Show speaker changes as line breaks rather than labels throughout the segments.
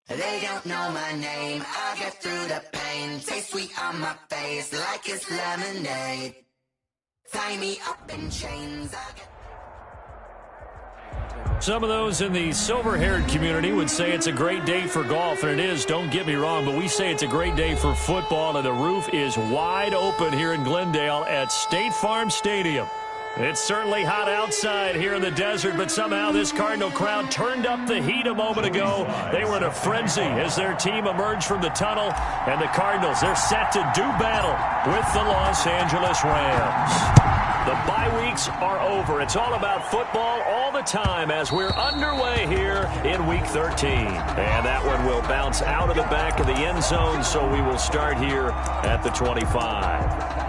They don't know my name, I get through the pain. Taste sweet on my face like it's lemonade. Tie me up in chains,
Some of those in the silver-haired community would say it's a great day for golf, and it is, don't get me wrong, but we say it's a great day for football, and the roof is wide open here in Glendale at State Farm Stadium. It's certainly hot outside here in the desert, but somehow this Cardinal crowd turned up the heat a moment ago. They were in a frenzy as their team emerged from the tunnel, and the Cardinals, they're set to do battle with the Los Angeles Rams. The bye weeks are over. It's all about football all the time as we're underway here in Week 13. And that one will bounce out of the back of the end zone, so we will start here at the 25.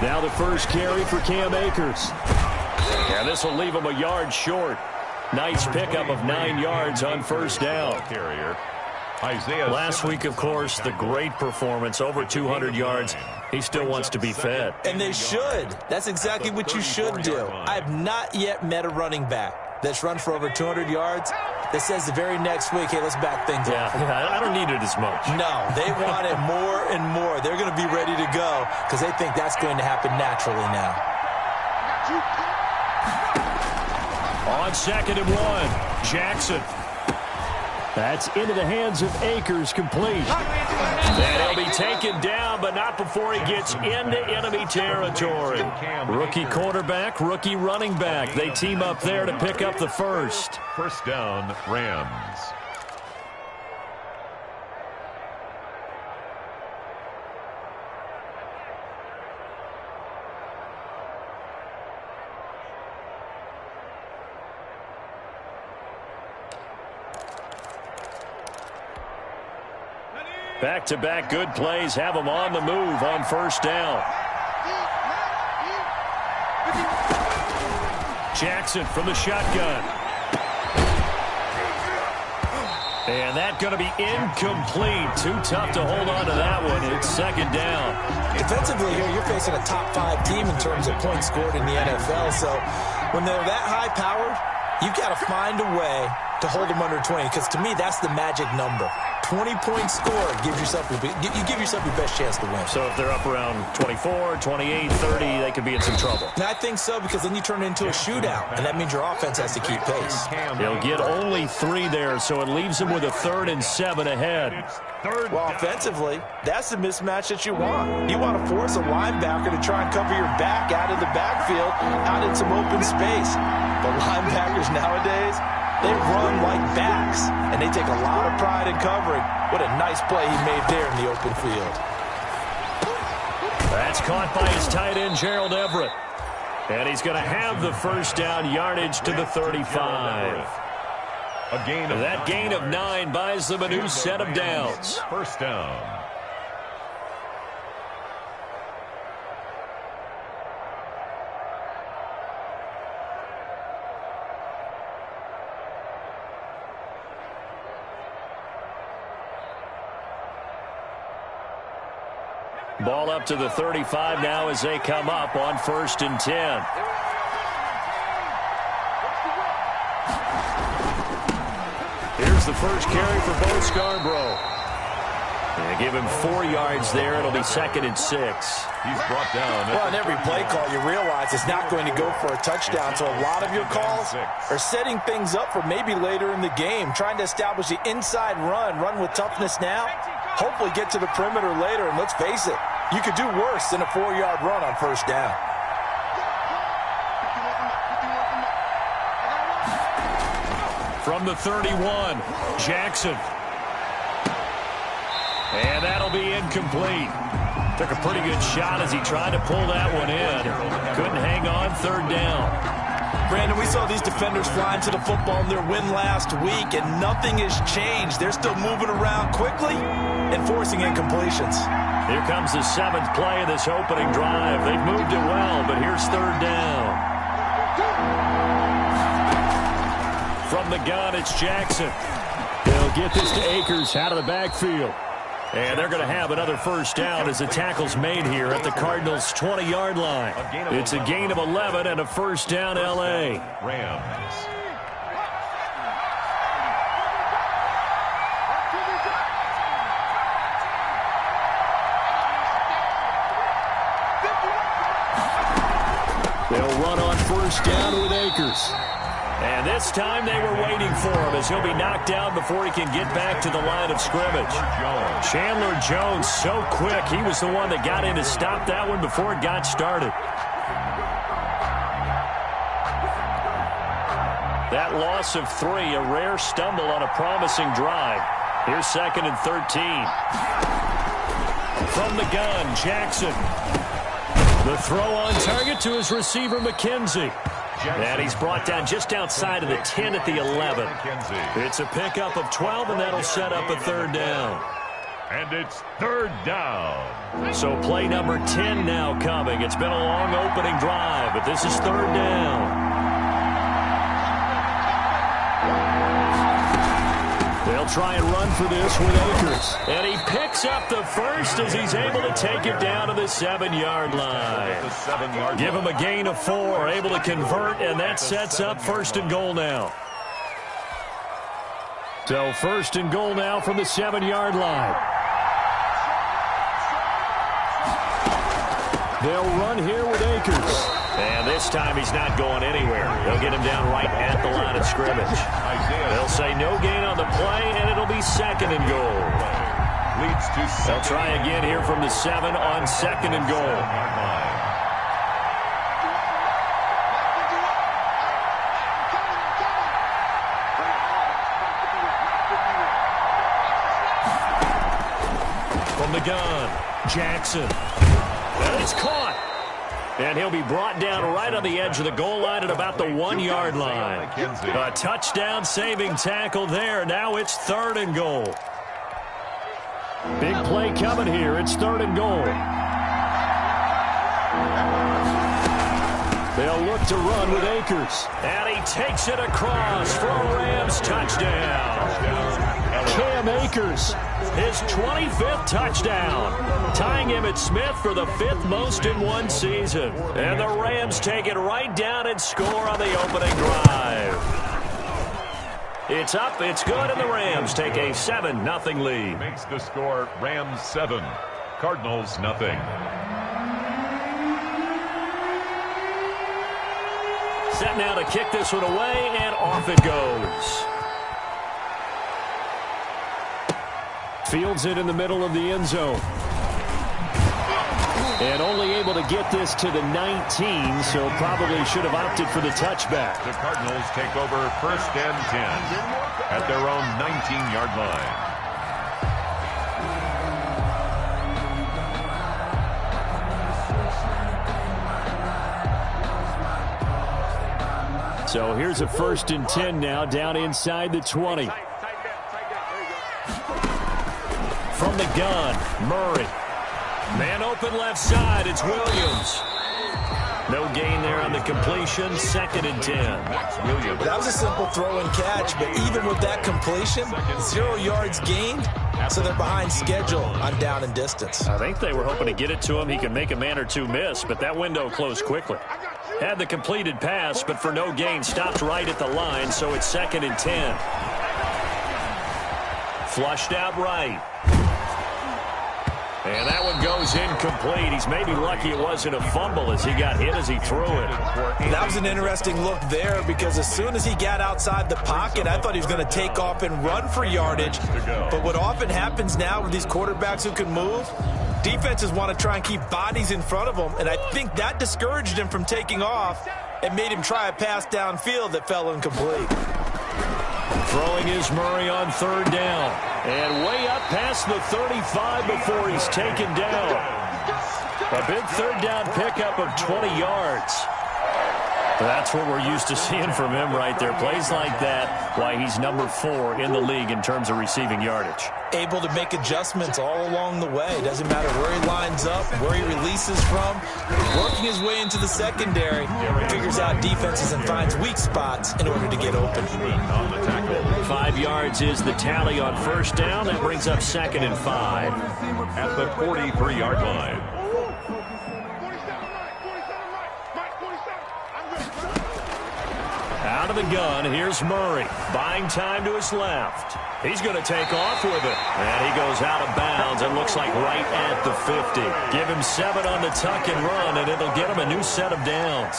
Now the first carry for Cam Akers. And this will leave him a yard short. Nice pickup of 9 yards on first down. Last week, of course, the great performance, over 200 yards. He still wants to be fed.
And they should. That's exactly what you should do. I have not yet met a running back that's run for over 200 yards that says the very next week, hey, let's back things up.
Yeah, I don't need it as much.
No, they want it more and more. They're going to be ready to go because they think that's going to happen naturally now.
On 2nd and 1, Jackson. That's into the hands of Akers, complete. And he'll be taken down, but not before he gets into enemy territory. Rookie quarterback, rookie running back. They team up there to pick up the first.
First down, Rams.
Back-to-back good plays have him on the move on first down. Jackson from the shotgun. And that's going to be incomplete. Too tough to hold on to that one. It's second down.
Defensively here, you're facing a top-5 team in terms of points scored in the NFL. So when they're that high-powered, you've got to find a way to hold them under 20, because to me, that's the magic number. 20-point score gives yourself you give yourself your best chance to win.
So if they're up around 24, 28, 30, they could be in some trouble.
And I think so, because then you turn it into a shootout, and that means your offense has to keep pace.
He'll get only 3 there, so it leaves him with a 3rd and 7 ahead.
Well, offensively, that's the mismatch that you want. You want to force a linebacker to try and cover your back out of the backfield, out in some open space. But linebackers nowadays, they run like backs, and they take a lot of pride in covering. What a nice play he made there in the open field.
That's caught by his tight end, Gerald Everett. And he's going to have the first down yardage to the 35. That gain of 9 buys them a new set of downs.
First down.
Ball up to the 35 now as they come up on 1st and 10. Here's the first carry for Bo Scarborough. They give him 4 yards there. It'll be 2nd and 6.
He's brought down.
Well, in every play call, you realize it's not going to go for a touchdown. So a lot of your calls are setting things up for maybe later in the game, trying to establish the inside run with toughness now, hopefully get to the perimeter later. And let's face it, you could do worse than a 4-yard run on first down.
From the 31, Jackson. And that'll be incomplete. Took a pretty good shot as he tried to pull that one in. Couldn't hang on, 3rd down.
Brandon, we saw these defenders flying to the football in their win last week, and nothing has changed. They're still moving around quickly and forcing incompletions.
Here comes the 7th play of this opening drive. They've moved it well, but here's 3rd down. From the gun, it's Jackson. They'll get this to Akers out of the backfield. And they're going to have another 1st down as the tackle's made here at the Cardinals' 20-yard line. It's a gain of 11 and a 1st down, L.A.
Rams.
They'll run on 1st down with Akers. And this time they were waiting for him as he'll be knocked down before he can get back to the line of scrimmage. Chandler Jones, so quick. He was the one that got in to stop that one before it got started. That loss of 3, a rare stumble on a promising drive. Here's 2nd and 13. From the gun, Jackson. The throw on target to his receiver, McKenzie. And he's brought down just outside of the 10 at the 11. It's a pickup of 12, and that'll set up a 3rd down.
And it's 3rd down.
So play number 10 now coming. It's been a long opening drive, but this is 3rd down. They'll try and run for this with Akers. And he picks up the 1st as he's able to take it down to the 7-yard line. Give him a gain of 4, able to convert, and that sets up 1st and goal now. So 1st and goal now from the 7-yard line. They'll run here with Akers. And this time he's not going anywhere. They'll get him down right at the line of scrimmage. They'll say no gain on the play, and it'll be 2nd and goal. They'll try again here from the 7 on 2nd and goal. From the gun, Jackson. And it's caught. And he'll be brought down right on the edge of the goal line at about the 1-yard line. A touchdown-saving tackle there. Now it's 3rd and goal. Big play coming here. It's 3rd and goal. They'll look to run with Akers. And he takes it across for a Rams touchdown. Cam Akers, his 25th touchdown, tying Emmitt Smith for the 5th most in one season. And the Rams take it right down and score on the opening drive. It's up, it's good, and the Rams take a 7-0 lead.
Makes the score Rams 7, Cardinals nothing.
Set now to kick this one away, and off it goes. Fields it in the middle of the end zone. And only able to get this to the 19, so probably should have opted for the touchback.
The Cardinals take over 1st and 10 at their own 19-yard line.
So here's a 1st and 10 now, down inside the 20. From the gun, Murray. Man open left side, it's Williams. No gain there on the completion, 2nd and 10.
That was a simple throw and catch, but even with that completion, 0 yards gained, so they're behind schedule on down and distance.
I think they were hoping to get it to him. He could make a man or two miss, but that window closed quickly. Had the completed pass, but for no gain, stopped right at the line, so it's 2nd and 10. Flushed out right. And that one goes incomplete. He's maybe lucky it wasn't a fumble as he got hit as he threw it.
That was an interesting look there because as soon as he got outside the pocket, I thought he was going to take off and run for yardage. But what often happens now with these quarterbacks who can move, defenses want to try and keep bodies in front of them, and I think that discouraged him from taking off and made him try a pass downfield that fell incomplete.
Throwing is Murray on 3rd down. And way up past the 35 before he's taken down. A big 3rd down pickup of 20 yards. That's what we're used to seeing from him right there. Plays like that, why he's number 4 in the league in terms of receiving yardage.
Able to make adjustments all along the way. Doesn't matter where he lines up, where he releases from. Working his way into the secondary, figures out defenses and finds weak spots in order to get open.
5 yards is the tally on first down. That brings up 2nd and 5.
At the 43-yard line.
Out of the gun, here's Murray. Buying time to his left. He's going to take off with it. And he goes out of bounds. It looks like right at the 50. Give him 7 on the tuck and run, and it'll get him a new set of downs.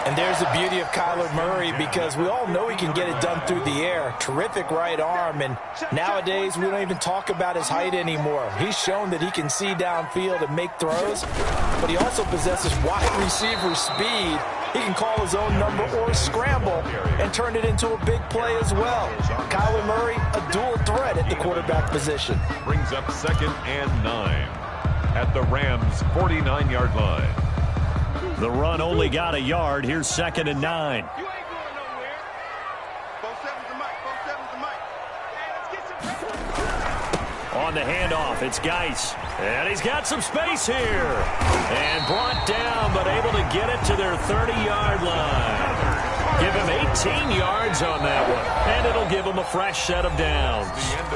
And there's the beauty of Kyler Murray, because we all know he can get it done through the air. Terrific right arm, and nowadays we don't even talk about his height anymore. He's shown that he can see downfield and make throws, but he also possesses wide receiver speed. He can call his own number or scramble and turn it into a big play as well. Kyler Murray, a dual threat at the quarterback position.
Brings up 2nd and 9 at the Rams' 49-yard line.
The run only got a yard. Here's 2nd and 9.
You ain't going nowhere. 4-7's the mic. 4-7's the mic. Hey, let's get some.
On the handoff, it's Geis. And he's got some space here. And brought down, but able to get it to their 30-yard line. Give him 18 yards on that one. And it'll give him a fresh set of downs.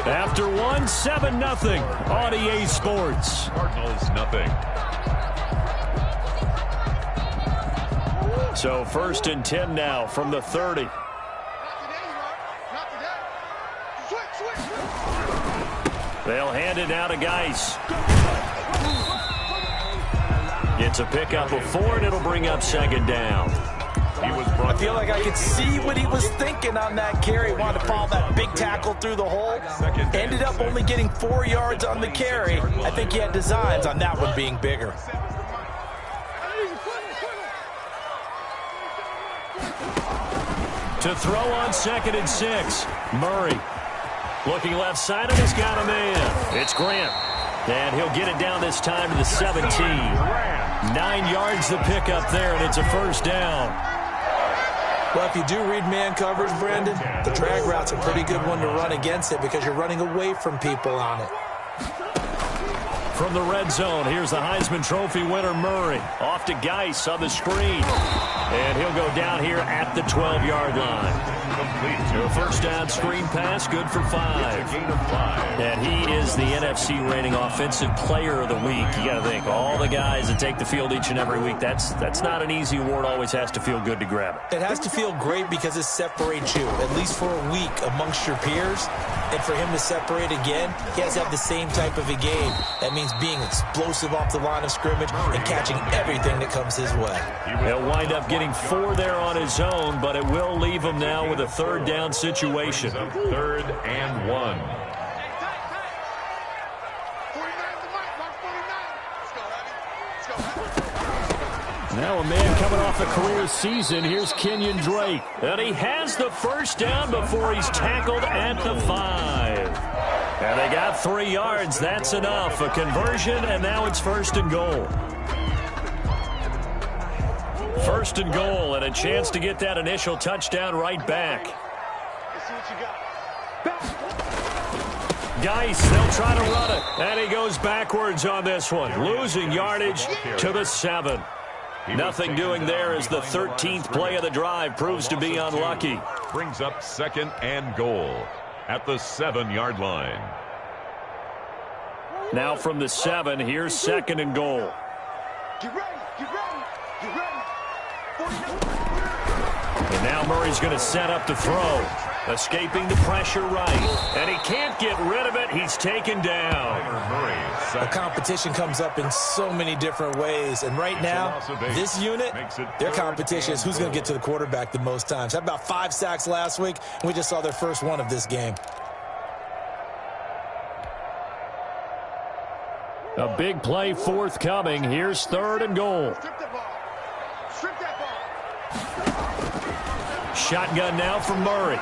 After one, 7-0 on EA Sports.
Cardinals nothing.
So 1st and 10 now from the 30.
Not today, not today. Switch.
They'll hand it now to Geis. Gets a pickup of 4, and it'll bring up 2nd down.
I feel like I could see what he was thinking on that carry. Wanted to follow that big tackle through the hole. Ended up only getting 4 yards on the carry. I think he had designs on that one being bigger.
To throw on 2nd and 6. Murray looking left side, and he's got a man. It's Grant. And he'll get it down this time to the 17. 9 yards the pickup there, and it's a first down.
Well, if you do read man coverage, Brandon, the drag route's a pretty good one to run against it because you're running away from people on it.
From the red zone, here's the Heisman Trophy winner, Murray. Off to Geis on the screen. And he'll go down here at the 12-yard line. A first down screen pass, good for 5. And he is the NFC reigning offensive player of the week. You got to think, all the guys that take the field each and every week, that's not an easy award. Always has to feel good to grab it.
It has to feel great because it separates you, at least for a week, amongst your peers. And for him to separate again, he has to have the same type of a game. That means being explosive off the line of scrimmage and catching everything that comes his way.
He'll wind up getting 4 there on his own, but it will leave him now with a 3rd down situation.
3rd and 1.
Now a man coming off a career season. Here's Kenyon Drake. And he has the first down before he's tackled at the 5. And they got 3 yards. That's enough. A conversion, and now it's 1st and goal. 1st and goal, and a chance to get that initial touchdown right back.
Let's see what you got.
Geis, they'll try to run it. And he goes backwards on this one. Losing yardage to the 7. Nothing doing there as the 13th play of the drive proves to be unlucky.
Brings up 2nd and goal at the 7-yard line.
Now from the 7, here's 2nd and goal.
Get ready.
And now Murray's going to set up the throw. Escaping the pressure right. And he can't get rid of it. He's taken down.
The competition comes up in so many different ways. And right now, this unit, their competition is who's going to get to the quarterback the most times. Had about 5 sacks last week, and we just saw their first one of this game.
A big play forthcoming. Here's 3rd and goal.
Strip that ball.
Shotgun now for Murray.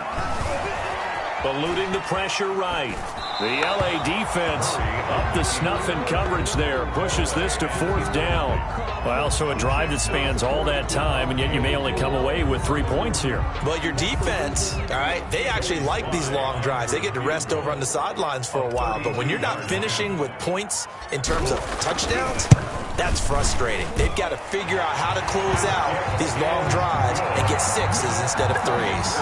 Eluding the pressure right. The LA defense up to snuff in coverage there. Pushes this to 4th down. Well, so a drive that spans all that time, and yet you may only come away with 3 points here.
Well, your defense, all right, they actually like these long drives. They get to rest over on the sidelines for a while. But when you're not finishing with points in terms of touchdowns, that's frustrating. They've got to figure out how to close out these long drives and get 6s instead of 3s.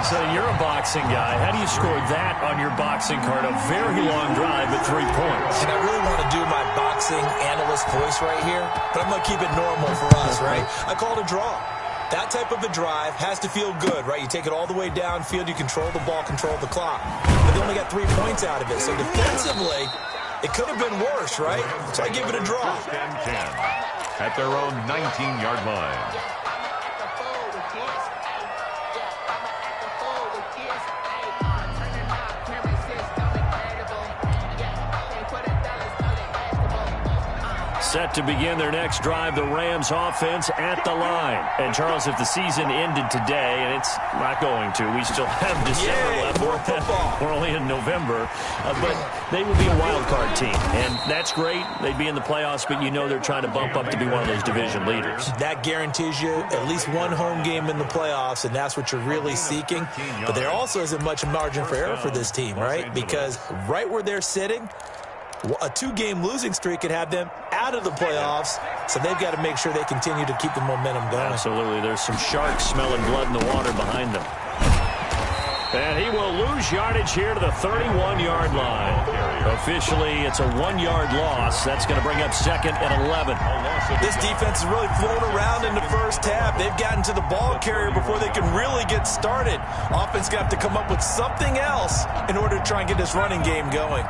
So you're a boxing guy. How do you score that on your boxing card? A very long drive at 3 points.
And I really want to do my boxing analyst voice right here, but I'm going to keep it normal for us, right? I call it a draw. That type of a drive has to feel good, right? You take it all the way downfield, you control the ball, control the clock. But they only got 3 points out of it. So defensively, it could have been worse, right? So I give it a draw.
1st and 10 at their own 19-yard line.
Set to begin their next drive, the Rams offense at the line. And, Charles, if the season ended today, and it's not going to, we still have December left.
More football.
We're only in November. But they would be a wild card team. And that's great. They'd be in the playoffs, but you know they're trying to bump up to be one of those division leaders.
That guarantees you at least one home game in the playoffs, and that's what you're really seeking. But there also isn't much margin for error for this team, right? Because right where they're sitting, a 2-game losing streak could have them out of the playoffs, so they've got to make sure they continue to keep the momentum going.
Absolutely. There's some sharks smelling blood in the water behind them. And he will lose yardage here to the 31-yard line. Officially, it's a 1-yard loss. That's going to bring up 2nd and 11.
This defense has really flown around in the first half. They've gotten to the ball carrier before they can really get started. Offense got to come up with something else in order to try and get this running game going.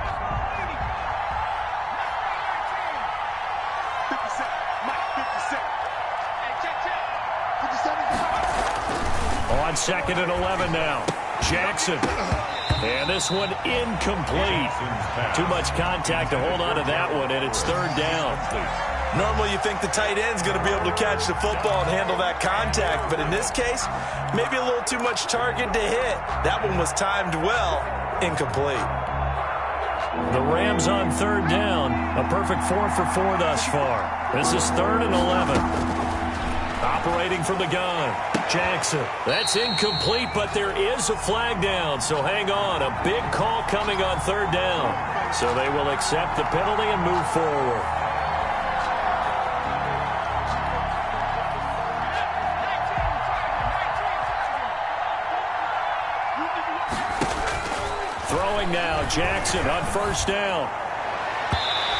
On 2nd and 11 now. Jackson. And this one incomplete. Too much contact to hold on to that one, and it's 3rd down.
Normally you think the tight end's going to be able to catch the football and handle that contact, but in this case, maybe a little too much target to hit. That one was timed well. Incomplete.
The Rams on 3rd down. A perfect 4 for 4 thus far. This is 3rd and 11. Operating from the gun. Jackson. That's incomplete, but there is a flag down, so hang on. A big call coming on 3rd down. So they will accept the penalty and move forward. Throwing now, Jackson on 1st down.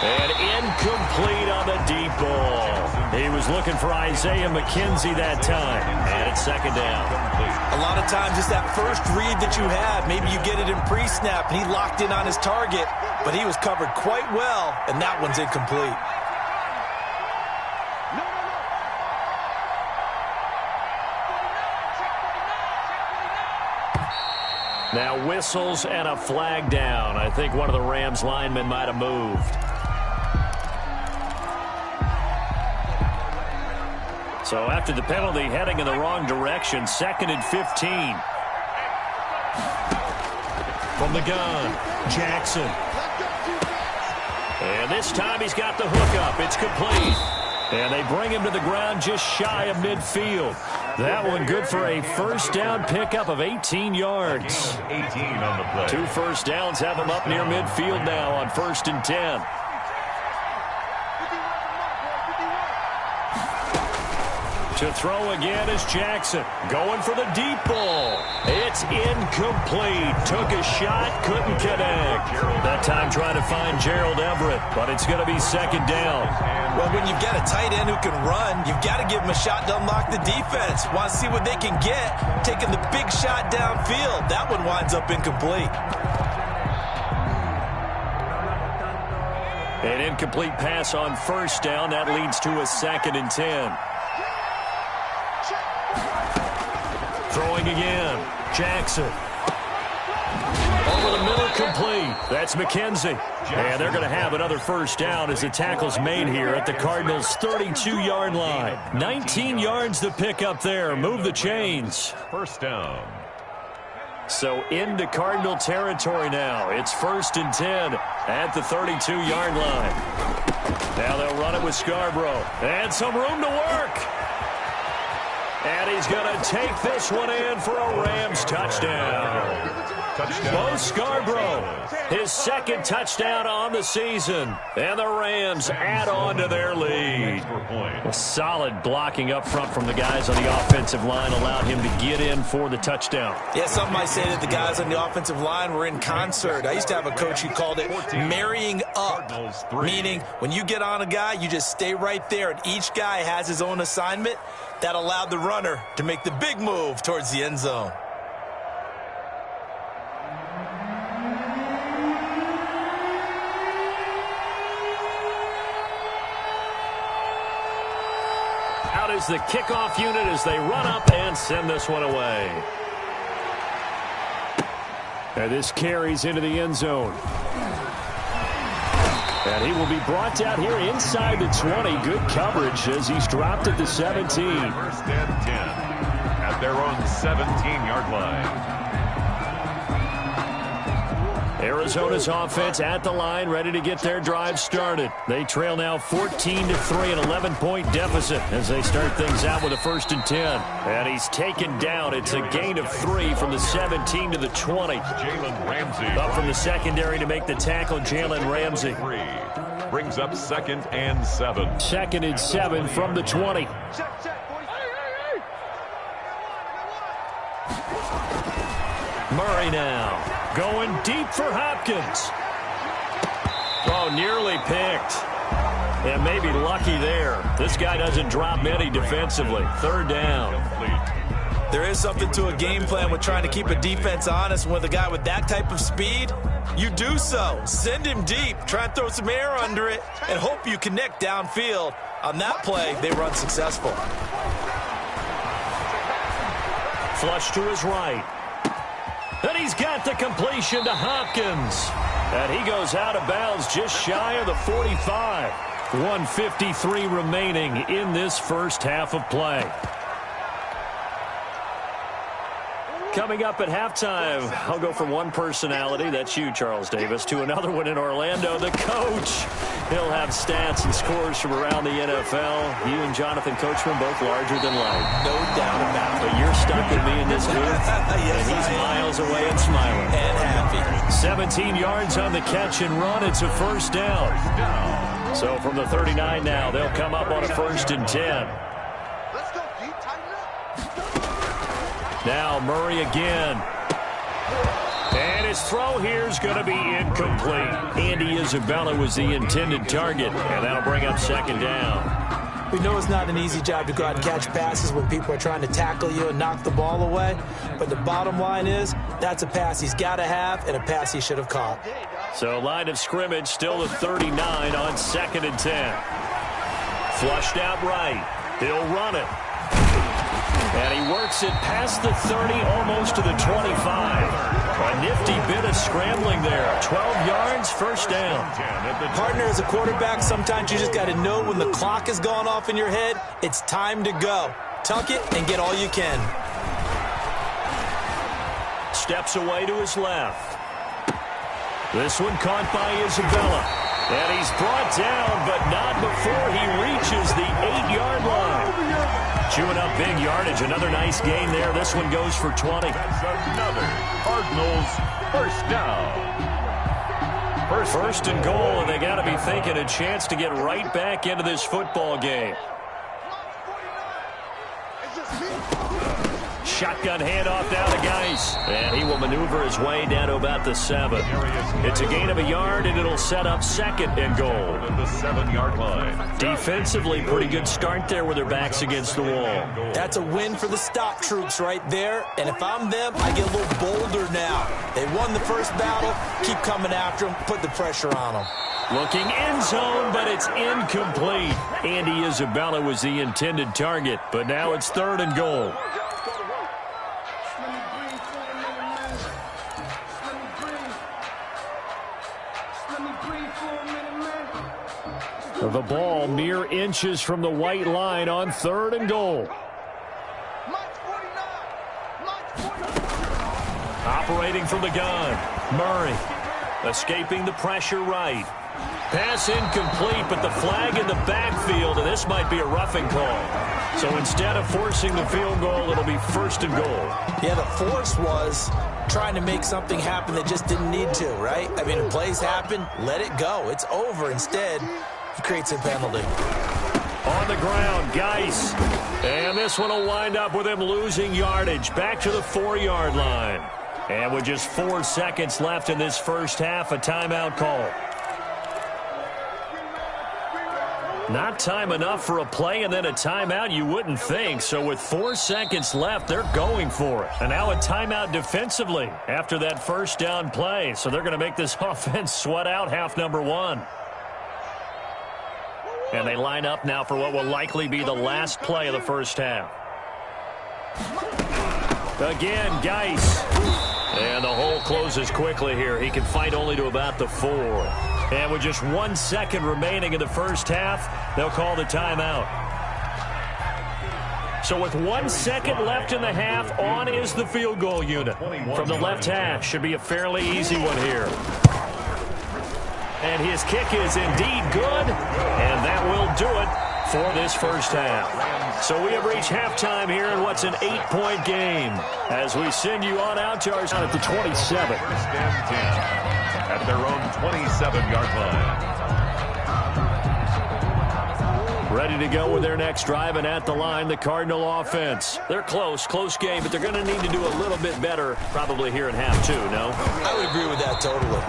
And incomplete on the deep ball. He was looking for Isaiah McKenzie that time. And it's 2nd down.
A lot of times it's that first read that you have. Maybe you get it in pre-snap, and he locked in on his target, but he was covered quite well, and that one's incomplete.
Now whistles and a flag down. I think one of the Rams linemen might have moved. So after the penalty, heading in the wrong direction, 2nd and 15. From the gun, Jackson. And this time he's got the hook up. It's complete. And they bring him to the ground just shy of midfield. That one good for a 1st down pickup of 18 yards.
18 on the play.
2 first downs have him up near midfield now on 1st and 10. To throw again is Jackson. Going for the deep ball. It's incomplete. Took a shot, couldn't connect. That time trying to find Gerald Everett, but it's going to be 2nd down.
Well, when you've got a tight end who can run, you've got to give him a shot to unlock the defense. Want to see what they can get, taking the big shot downfield. That one winds up incomplete.
An incomplete pass on 1st down. That leads to a 2nd and 10. Throwing again. Jackson. Over the middle, complete. That's McKenzie. And they're going to have another 1st down as the tackle's made here at the Cardinals' 32-yard line. 19 yards to pick up there. Move the chains.
1st down.
So into Cardinal territory now. It's 1st and 10 at the 32-yard line. Now they'll run it with Scarborough. And some room to work. And he's going to take this one in for a Rams touchdown. Bo Scarborough, his 2nd touchdown on the season. And the Rams add on to their lead. A solid blocking up front from the guys on the offensive line allowed him to get in for the touchdown.
Yeah, some might say that the guys on the offensive line were in concert. I used to have a coach who called it marrying up, meaning when you get on a guy, you just stay right there, and each guy has his own assignment. That allowed the runner to make the big move towards the end zone.
Out is the kickoff unit as they run up and send this one away. And this carries into the end zone. And he will be brought down here inside the 20. Good coverage as he's dropped at the 17.
1st and 10 at their own 17-yard line.
Arizona's offense at the line, ready to get their drive started. They trail now 14-3, an 11-point deficit as they start things out with a 1st and 10. And he's taken down. It's a gain of 3 from the 17 to the 20.
Jalen Ramsey.
Up from the secondary to make the tackle, Jalen Ramsey.
Brings up 2nd and 7.
2nd and 7 from the 20. Murray now. Going deep for Hopkins. Oh, nearly picked. And maybe lucky there. This guy doesn't drop many defensively. 3rd down.
There is something to a game plan with trying to keep a defense honest. With a guy with that type of speed, you do so. Send him deep. Try and throw some air under it and hope you connect downfield. On that play, they were unsuccessful.
Flush to his right. And he's got the completion to Hopkins. And he goes out of bounds just shy of the 45. 1:53 remaining in this first half of play. Coming up at halftime, I'll go from one personality, that's you, Charles Davis, to another one in Orlando, the coach. He'll have stats and scores from around the NFL. You and Jonathan Coachman both larger than life.
No doubt about it.
But you're stuck with me in this booth, yes, and he's miles away and smiling.
And happy.
17 yards on the catch and run. It's a 1st down. So from the 39 now, they'll come up on a 1st and 10.
Let's go deep, tighten up.
Now Murray again. And his throw here is going to be incomplete. Andy Isabella was the intended target, and that'll bring up 2nd down.
We know it's not an easy job to go out and catch passes when people are trying to tackle you and knock the ball away. But the bottom line is, that's a pass he's got to have and a pass he should have caught.
So line of scrimmage still the 39 on 2nd and 10. Flushed out right. He'll run it. And he works it past the 30, almost to the 25. A nifty bit of scrambling there. 12 yards, 1st down.
Partner, as a quarterback, sometimes you just got to know when the clock has gone off in your head, it's time to go. Tuck it and get all you can.
Steps away to his left. This one caught by Isabella. And he's brought down, but not before he reaches the 8-yard line. Chewing up big yardage. Another nice gain there. This one goes for 20.
That's another Cardinals 1st down.
First and goal, and they got to be thinking a chance to get right back into this football game. Shotgun handoff down to Geis. And he will maneuver his way down to about the 7. It's a gain of a yard, and it'll set up 2nd and goal.
At the 7-yard line.
Defensively, pretty good start there with their backs against the wall.
That's a win for the stop troops right there. And if I'm them, I get a little bolder now. They won the first battle. Keep coming after them. Put the pressure on them.
Looking end zone, but it's incomplete. Andy Isabella was the intended target, but now it's 3rd and goal. The ball mere inches from the white line on 3rd and goal. Operating from the gun. Murray escaping the pressure right. Pass incomplete, but the flag in the backfield, and this might be a roughing call. So instead of forcing the field goal, it'll be 1st and goal.
Yeah, the force was trying to make something happen that just didn't need to, right? I mean, if plays happen, let it go. It's over. Instead, he creates a penalty.
On the ground, Geis. And this one will wind up with him losing yardage. Back to the 4-yard line. And with just 4 seconds left in this first half, a timeout call. Not time enough for a play and then a timeout, you wouldn't think. So with 4 seconds left, they're going for it. And now a timeout defensively after that first down play. So they're going to make this offense sweat out half number 1. And they line up now for what will likely be the last play of the first half. Again, Geis. And the hole closes quickly here. He can fight only to about the 4. And with just 1 second remaining in the first half, they'll call the timeout. So with 1 second left in the half, on is the field goal unit. From the left hash, should be a fairly easy one here. And his kick is indeed good, and that will do it for this first half. So we have reached halftime here in what's an 8-point game as we send you on out to our at the 27.
First and 10 at their own 27-yard line.
Ready to go with their next drive, and at the line, the Cardinal offense. They're close game, but they're going to need to do a little bit better probably here in half 2, no?
I would agree with that totally.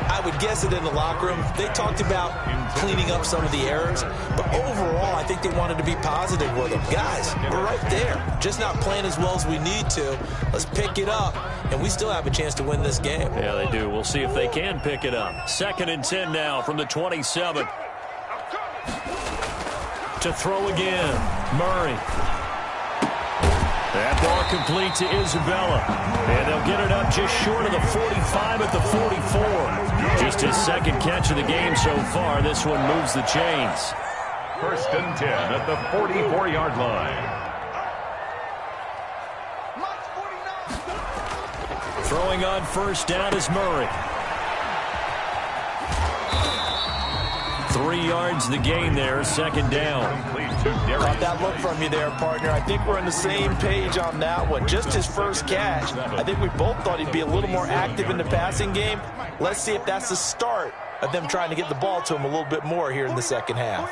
I would guess it in the locker room. They talked about cleaning up some of the errors, but overall, I think they wanted to be positive with them. Guys, we're right there. Just not playing as well as we need to. Let's pick it up, and we still have a chance to win this game.
Yeah, they do. We'll see if they can pick it up. 2nd and 10 now from the 27. To throw again, Murray. That ball complete to Isabella. And they'll get it up just short of the 45 at the 44. Just his 2nd catch of the game so far. This one moves the chains.
1st and 10 at the 44-yard line.
Throwing on first down is Murray. 3 yards the gain there, 2nd down.
Caught that look from you there, partner. I think we're on the same page on that one. Just his first catch. I think we both thought he'd be a little more active in the passing game. Let's see if that's the start of them trying to get the ball to him a little bit more here in the second half.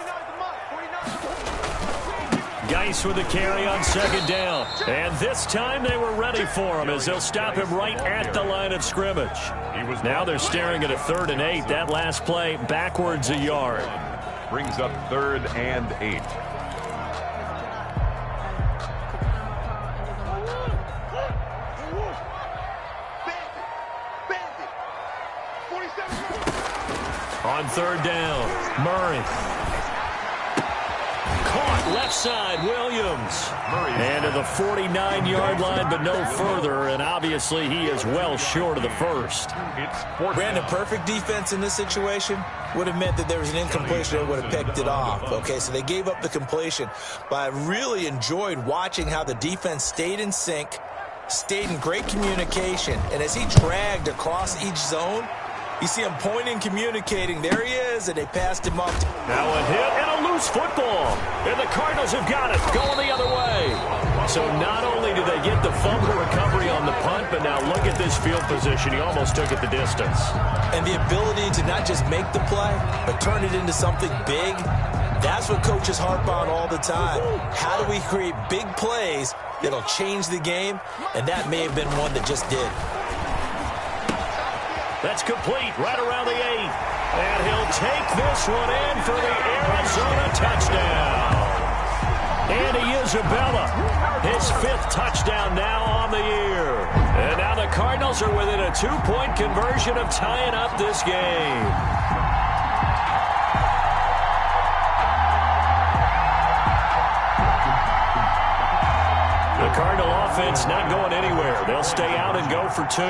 Geis with a carry on 2nd down. And this time they were ready for him as they'll stop him right at the line of scrimmage. Now they're staring at a 3rd and 8. That last play backwards a yard.
Brings up 3rd and 8.
On 3rd down, Murray. Caught left side, Williams. And to the 49-yard line, but no further. And obviously he is well short of the 1st.
Brandon, perfect defense in this situation would have meant that there was an incompletion. They would have picked it off. Okay, so they gave up the completion. But I really enjoyed watching how the defense stayed in sync, stayed in great communication. And as he dragged across each zone, you see him pointing, communicating. There he is, and they passed him up.
Now a hit and a loose football. And the Cardinals have got it, going the other way. So not only did they get the fumble recovery on the punt, but now look at this field position. He almost took it the distance.
And the ability to not just make the play, but turn it into something big, that's what coaches harp on all the time. How do we create big plays that'll change the game? And that may have been one that just did.
That's complete right around the 8. And he'll take this one in for the Arizona touchdown. Andy Isabella, his 5th touchdown now on the year. And now the Cardinals are within a 2-point conversion of tying up this game. The Cardinal offense not going anywhere. They'll stay out and go for 2.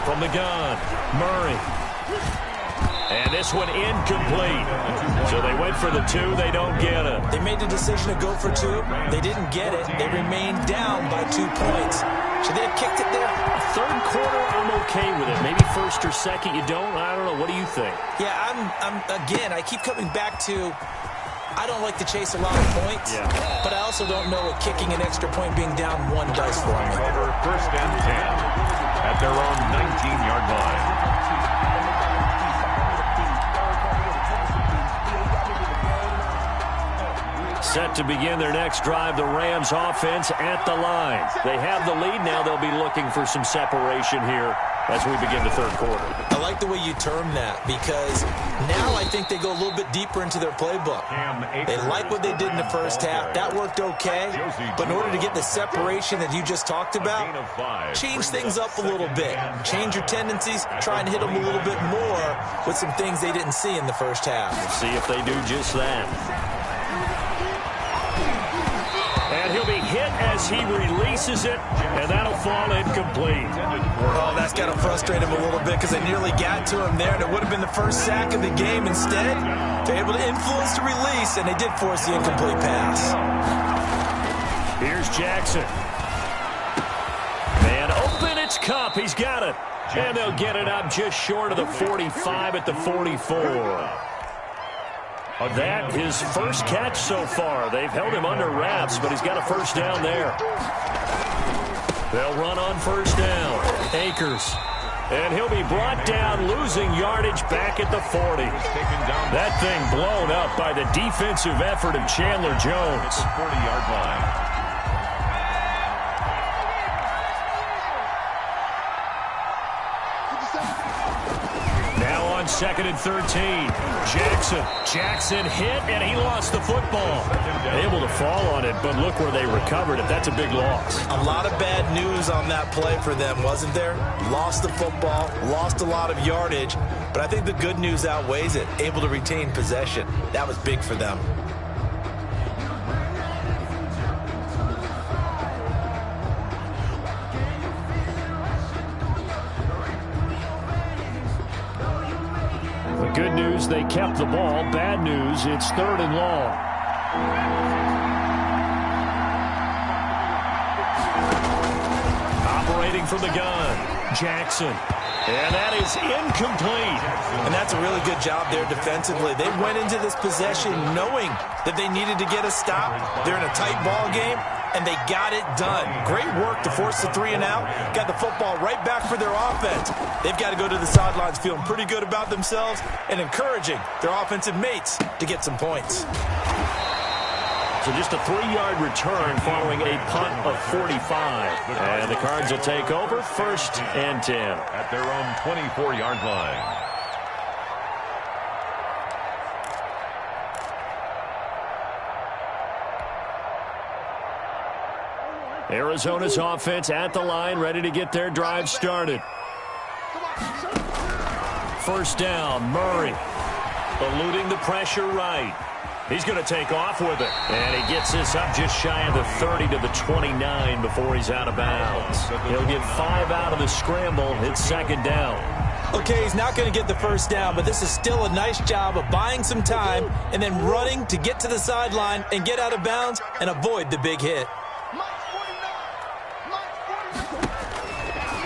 From the gun, Murray. And this one incomplete. So they went for the 2. They don't get it.
They made the decision to go for 2. They didn't get it. They remained down by 2 points. Should they have kicked it there?
Third quarter, I'm okay with it. Maybe first or second, you don't. I don't know. What do you think?
Yeah, again, I keep coming back to, I don't like to chase a lot of points, but I also don't know what kicking an extra point being down 1 does for me.
Over first and 10 at their own 19-yard line.
Set to begin their next drive, the Rams offense at the line. They have the lead. Now they'll be looking for some separation here as we begin the third quarter.
I like the way you term that because now I think they go a little bit deeper into their playbook. They like what they did in the first half. That worked okay. But in order to get the separation that you just talked about, change things up a little bit. Change your tendencies. Try and hit them a little bit more with some things they didn't see in the first half.
We'll see if they do just that. And he'll be hit as he releases it, and that'll fall incomplete.
Oh, that's got to frustrate him a little bit because they nearly got to him there, and it would have been the first sack of the game. Instead, they're able to influence the release, and they did force the incomplete pass.
Here's Jackson. Man open, it's Kupp. He's got it. And they'll get it up just short of the 45 at the 44. That his first catch so far. They've held him under wraps, but he's got a first down there. They'll run on first down. Akers. And he'll be brought down, losing yardage back at the 40. That thing blown up by the defensive effort of Chandler Jones.
40-yard line.
On 2nd and 13. Jackson hit, and he lost the football. Able to fall on it, but look where they recovered it. That's a big loss.
A lot of bad news on that play for them, wasn't there? Lost the football, lost a lot of yardage, but I think the good news outweighs it. Able to retain possession. That was big for them.
Good news, they kept the ball. Bad news, it's 3rd and long. Operating from the gun, Jackson. And that is incomplete.
And that's a really good job there defensively. They went into this possession knowing that they needed to get a stop. They're in a tight ball game, and they got it done. Great work to force the 3 and out. Got the football right back for their offense. They've got to go to the sidelines feeling pretty good about themselves and encouraging their offensive mates to get some points.
So just a 3-yard return following a punt of 45. And the Cards will take over 1st and 10.
At their own 24-yard line.
Arizona's offense at the line, ready to get their drive started. First down, Murray. Eluding the pressure right. He's going to take off with it. And he gets this up just shy of the 30 to the 29 before he's out of bounds. He'll get 5 out of the scramble. It's 2nd down.
Okay, he's not going to get the first down, but this is still a nice job of buying some time and then running to get to the sideline and get out of bounds and avoid the big hit.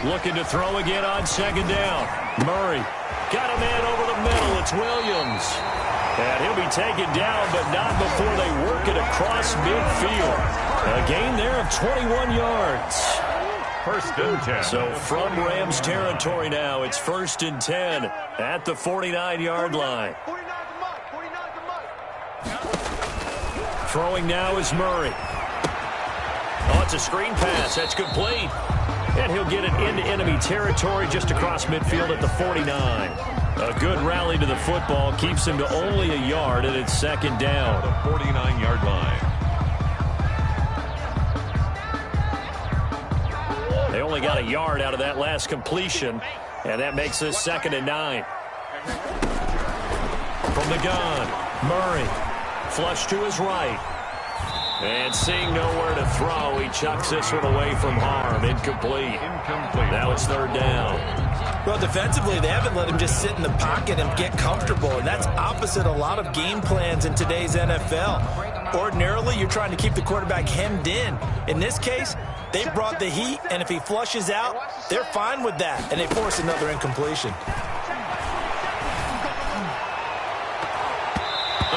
Looking to throw again on 2nd down. Murray got a man over the middle. It's Williams. And he'll be taken down, but not before they work it across midfield. A gain there of 21 yards.
1st and 10.
So from Rams territory now, it's 1st and 10 at the 49-yard line. Throwing now is Murray. Oh, it's a screen pass. That's complete. And he'll get it into enemy territory just across midfield at the 49. A good rally to the football keeps him to only a yard, and it's 2nd down.
The 49-yard line.
They only got a yard out of that last completion, and that makes this 2nd and 9. From the gun, Murray. Flush to his right. And seeing nowhere to throw, he chucks this one away from harm. Incomplete. Now it's 3rd down.
Well, defensively, they haven't let him just sit in the pocket and get comfortable, and that's opposite a lot of game plans in today's NFL. Ordinarily, you're trying to keep the quarterback hemmed in. In this case, they brought the heat, and if he flushes out, they're fine with that, and they force another incompletion.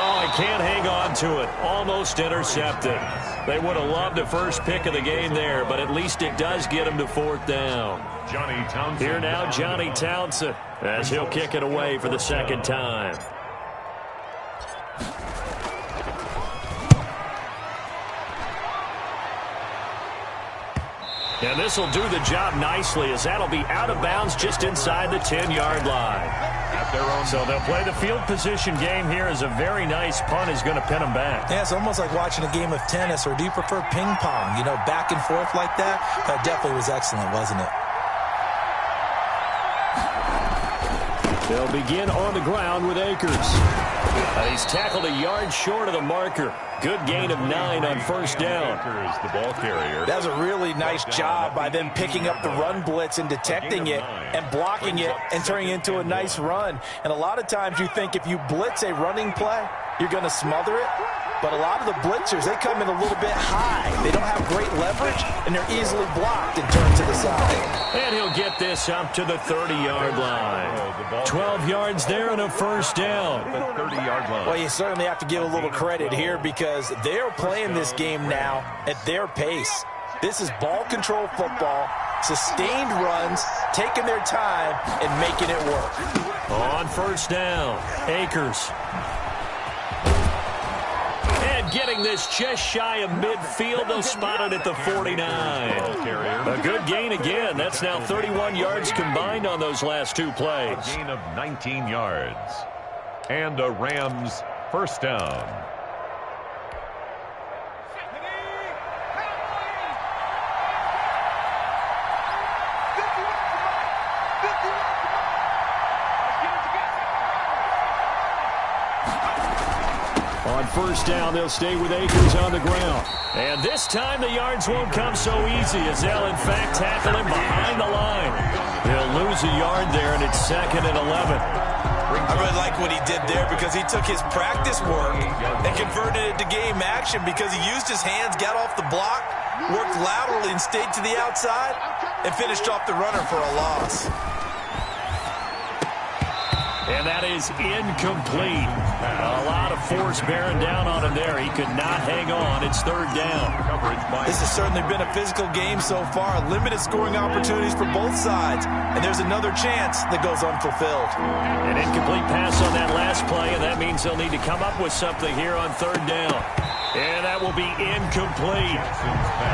Oh, he can't hang on to it. Almost intercepted. They would have loved the first pick of the game there, but at least it does get him to 4th down.
Johnny Townsend.
Here now, Johnny Townsend, as he'll kick it away for the second time. And this will do the job nicely, as that'll be out of bounds just inside the 10-yard line. So they'll play the field position game here, as a very nice punt is going to pin them back.
Yeah, it's almost like watching a game of tennis, or do you prefer ping pong? You know, back and forth like that? That definitely was excellent, wasn't it?
They'll begin on the ground with Akers. He's tackled a yard short of the marker. Good gain of 9 on first down.
Akers, the ball carrier.
That was a really nice job by them picking up the run blitz and detecting it and blocking it and turning it into a nice run. And a lot of times you think if you blitz a running play, you're going to smother it. But a lot of the blitzers, they come in a little bit high. They don't have great leverage, and they're easily blocked and turned to the side.
And he'll get this up to the 30-yard line. 12 yards there and a first down.
The 30-yard line.
Well, you certainly have to give a little credit here, because they're playing this game now at their pace. This is ball control football, sustained runs, taking their time, and making it work.
On first down, Akers. And getting this just shy of midfield. They'll spot it at the 49. A good gain again. That's now 31 yards combined on those last 2 plays.
A gain of 19 yards. And a Rams first down.
On first down, they'll stay with Akers on the ground. And this time the yards won't come so easy, as they'll in fact tackle him behind the line. He'll lose a yard there, and it's 2nd and 11.
I really like what he did there, because he took his practice work and converted it to game action, because he used his hands, got off the block, worked laterally and stayed to the outside, and finished off the runner for a loss.
And that is incomplete. A lot of force bearing down on him there. He could not hang on. It's 3rd down.
This has certainly been a physical game so far. Limited scoring opportunities for both sides. And there's another chance that goes unfulfilled.
An incomplete pass on that last play, and that means they'll need to come up with something here on 3rd down. And that will be incomplete.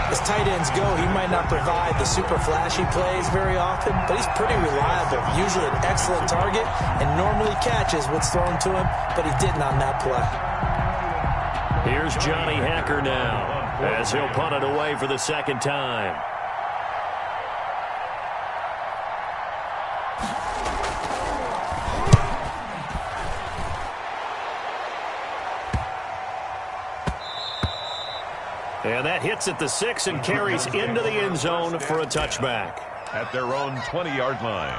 As tight ends go, he might not provide the super flashy plays very often, but he's pretty reliable. Usually an excellent target, and normally catches what's thrown to him, but he didn't on that play.
Here's Johnny Hacker now, as he'll punt it away for the 2nd time. And that hits at the 6 and carries into the end zone for a touchback.
At their own 20-yard line.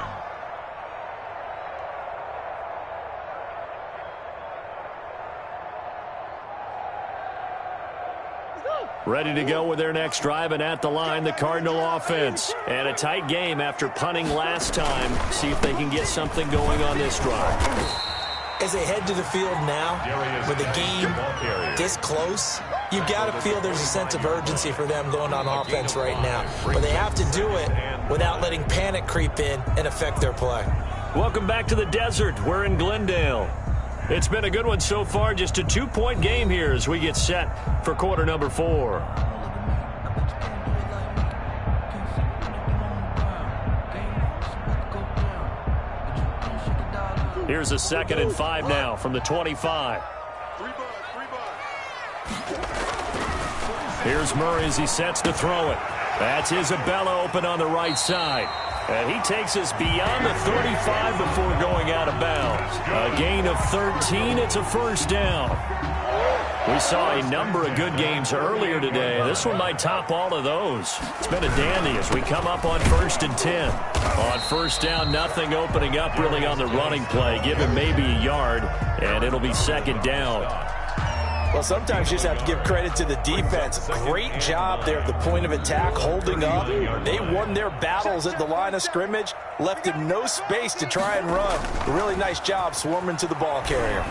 Ready to go with their next drive, and at the line, the Cardinal offense. And a tight game after punting last time. See if they can get something going on this drive.
As they head to the field now, with the game this close, you've got to feel there's a sense of urgency for them going on offense right now. But they have to do it without letting panic creep in and affect their play.
Welcome back to the desert. We're in Glendale. It's been a good one so far. Just a 2-point game here as we get set for quarter number 4. Here's a 2nd and 5 now from the 25. Here's Murray as he sets to throw it. That's Isabella open on the right side. And he takes us beyond the 35 before going out of bounds. A gain of 13. It's a first down. We saw a number of good games earlier today. This one might top all of those. It's been a dandy as we come up on 1st and 10. On first down, nothing opening up really on the running play. Give him maybe a yard, and it'll be 2nd down.
Well, sometimes you just have to give credit to the defense. Great job there at the point of attack, holding up. They won their battles at the line of scrimmage, left him no space to try and run. A really nice job swarming to the ball carrier.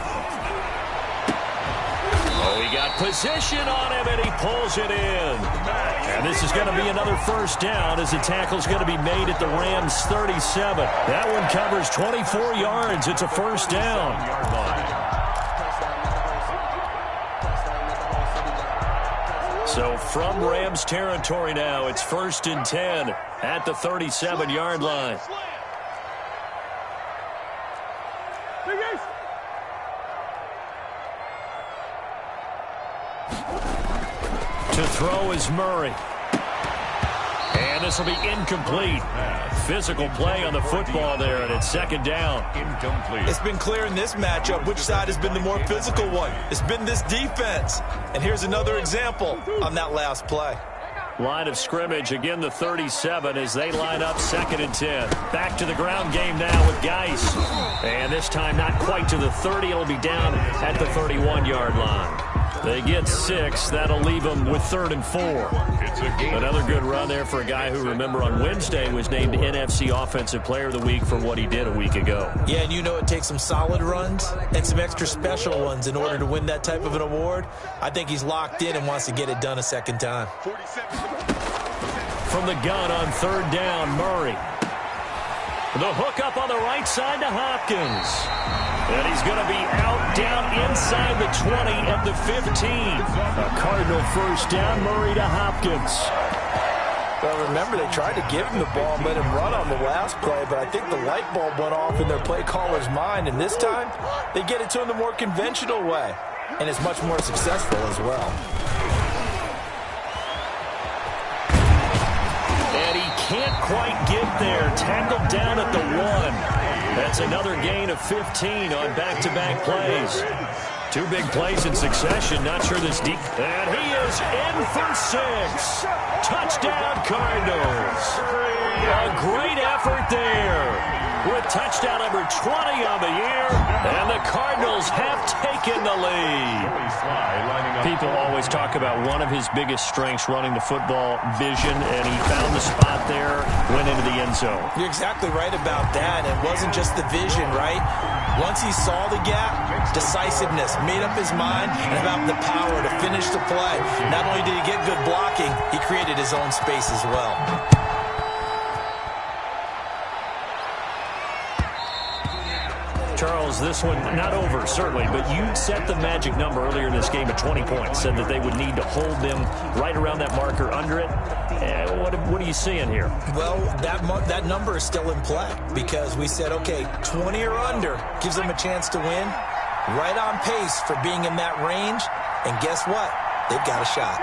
Oh, he got position on him, and he pulls it in. And this is going to be another first down as the tackle's going to be made at the Rams' 37. That one covers 24 yards. It's a first down. So from Rams territory now, it's 1st and 10 at the 37-yard line. To throw is Murray. And this will be incomplete. Physical play on the football there, and it's 2nd down.
Incomplete.
It's been clear in this matchup which side has been the more physical one. It's been this defense. And here's another example on that last play.
Line of scrimmage, again the 37 as they line up 2nd and 10. Back to the ground game now with Geis. And this time not quite to the 30. It'll be down at the 31-yard line. They get 6. That'll leave them with 3rd and 4. Another good run there for a guy who, remember, on Wednesday was named NFC Offensive Player of the Week for what he did a week ago.
Yeah, and you know it takes some solid runs and some extra special ones in order to win that type of an award. I think he's locked in and wants to get it done a second time.
From the gun on 3rd down, Murray. The hook up on the right side to Hopkins. And he's going to be out down inside the 20 at the 15. A Cardinal first down, Murray to Hopkins.
Well, remember, they tried to give him the ball and let him run on the last play, but I think the light bulb went off in their play caller's mind, and this time they get it to him the more conventional way, and it's much more successful as well.
And he can't quite get there. Tackled down at the 1. That's another gain of 15 on back-to-back plays. 2 big plays in succession. Not sure this deep. And he is in for 6. Touchdown, Cardinals. A great effort there. With touchdown number 20 on the year. And the Cardinals have taken the lead. People always talk about one of his biggest strengths running the football, vision, and he found the spot there, went into the end zone.
You're exactly right about that. It wasn't just the vision, right? Once he saw the gap, decisiveness, made up his mind, and about the power to finish the play. Not only did he get good blocking, he created his own space as well.
Charles, this one not over, certainly, but you set the magic number earlier in this game at 20 points, said that they would need to hold them right around that marker under it. What are you seeing here?
Well, that number is still in play because we said, okay, 20 or under gives them a chance to win. Right on pace for being in that range, and guess what? They've got a shot.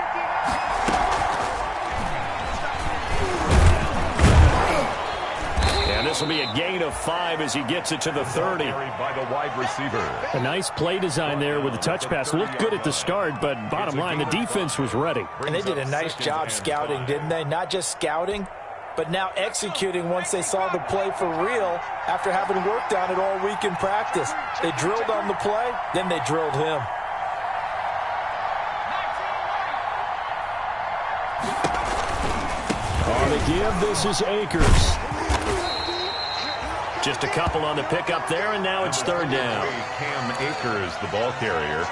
This will be a gain of 5 as he gets it to the 30.
By the wide receiver.
A nice play design there with the touch pass. Looked good at the start, but bottom line, the defense was ready.
And they did a nice job scouting, didn't they? Not just scouting, but now executing once they saw the play for real after having worked on it all week in practice. They drilled on the play, then they drilled him.
On the give, this is Akers. Just a couple on the pickup there, and now it's 3rd down.
Cam Akers, the ball carrier.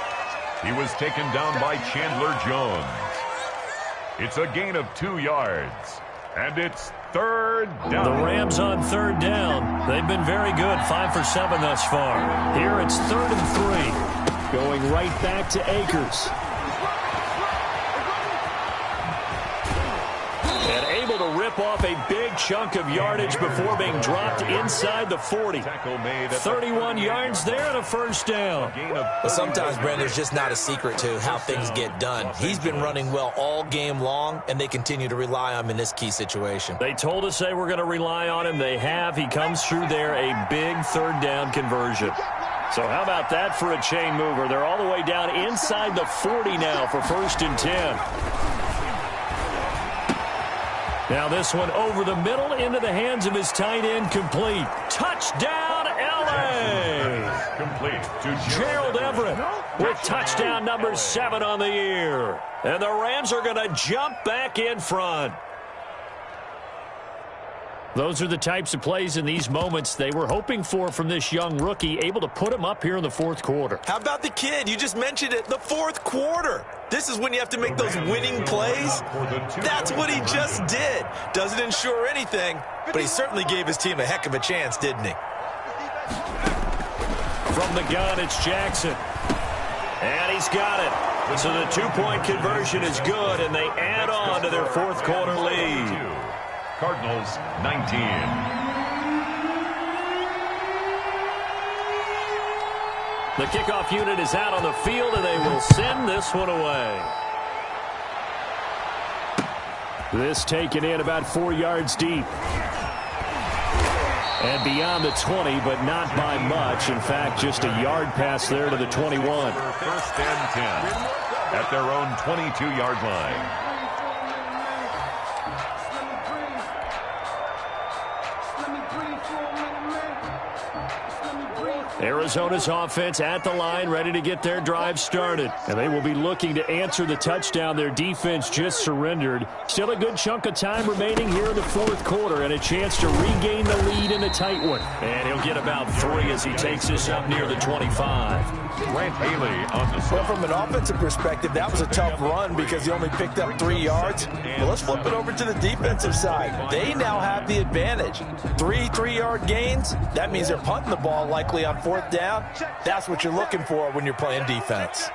He was taken down by Chandler Jones. It's a gain of 2 yards, and it's 3rd down.
The Rams on 3rd down. They've been very good, 5 for 7 thus far. Here it's 3rd and 3. Going right back to Akers. And able to rip off a big chunk of yardage before being dropped inside the 40. 31 yards there and a first down.
But sometimes, Brent, there's just not a secret to how things get done. He's been running well all game long, and they continue to rely on him in this key situation.
They told us they were going to rely on him. They have. He comes through there, a big 3rd down conversion. So how about that for a chain mover? They're all the way down inside the 40 now for 1st and 10. Now this one over the middle into the hands of his tight end, complete. Touchdown, L.A.
Complete to
Gerald Everett with touchdown number 7 on the year. And the Rams are going to jump back in front. Those are the types of plays in these moments they were hoping for from this young rookie, able to put him up here in the 4th quarter.
How about the kid? You just mentioned it, the 4th quarter. This is when you have to make those winning plays. That's what he just did. Doesn't ensure anything, but he certainly gave his team a heck of a chance, didn't he?
From the gun, it's Jackson. And he's got it. So the 2-point conversion is good, and they add on to their 4th quarter lead.
Cardinals 19.
The kickoff unit is out on the field, and they will send this one away. This taken in about 4 yards deep. And beyond the 20, but not by much. In fact, just a yard pass there to the 21.
1st and 10 at their own 22-yard line.
Arizona's offense at the line, ready to get their drive started. And they will be looking to answer the touchdown their defense just surrendered. Still a good chunk of time remaining here in the 4th quarter and a chance to regain the lead in a tight one. And he'll get about 3 as he takes this up near the 25.
Grant Haley on the
Well, from an offensive perspective, that was a tough run because he only picked up 3 yards. Well, let's flip it over to the defensive side. They now have the advantage. 3 3-yard gains. That means they're punting the ball likely on 4th down. That's what you're looking for when you're playing defense.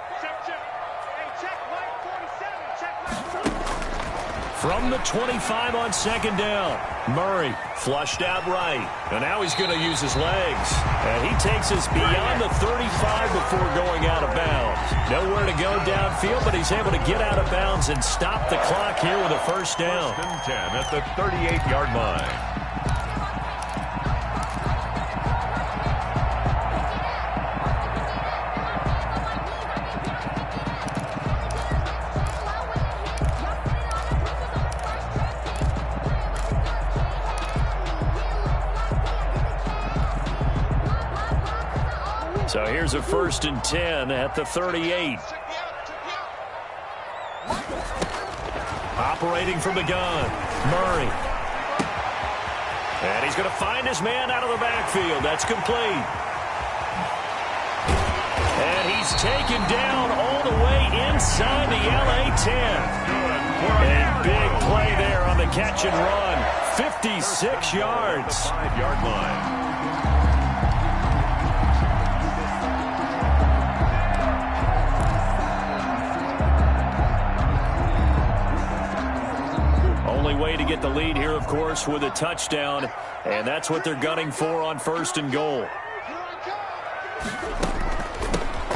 From the 25 on 2nd down, Murray flushed out right. And now he's going to use his legs. And he takes us beyond the 35 before going out of bounds. Nowhere to go downfield, but he's able to get out of bounds and stop the clock here with a 1st down.
1st and 10 at the 38-yard line.
So here's a 1st and 10 at the 38. Operating from the gun, Murray. And he's going to find his man out of the backfield. That's complete. And he's taken down all the way inside the LA 10. A big play there on the catch and run. 56 yards.
5-yard line.
Only way to get the lead here, of course, with a touchdown, and that's what they're gunning for on 1st and goal.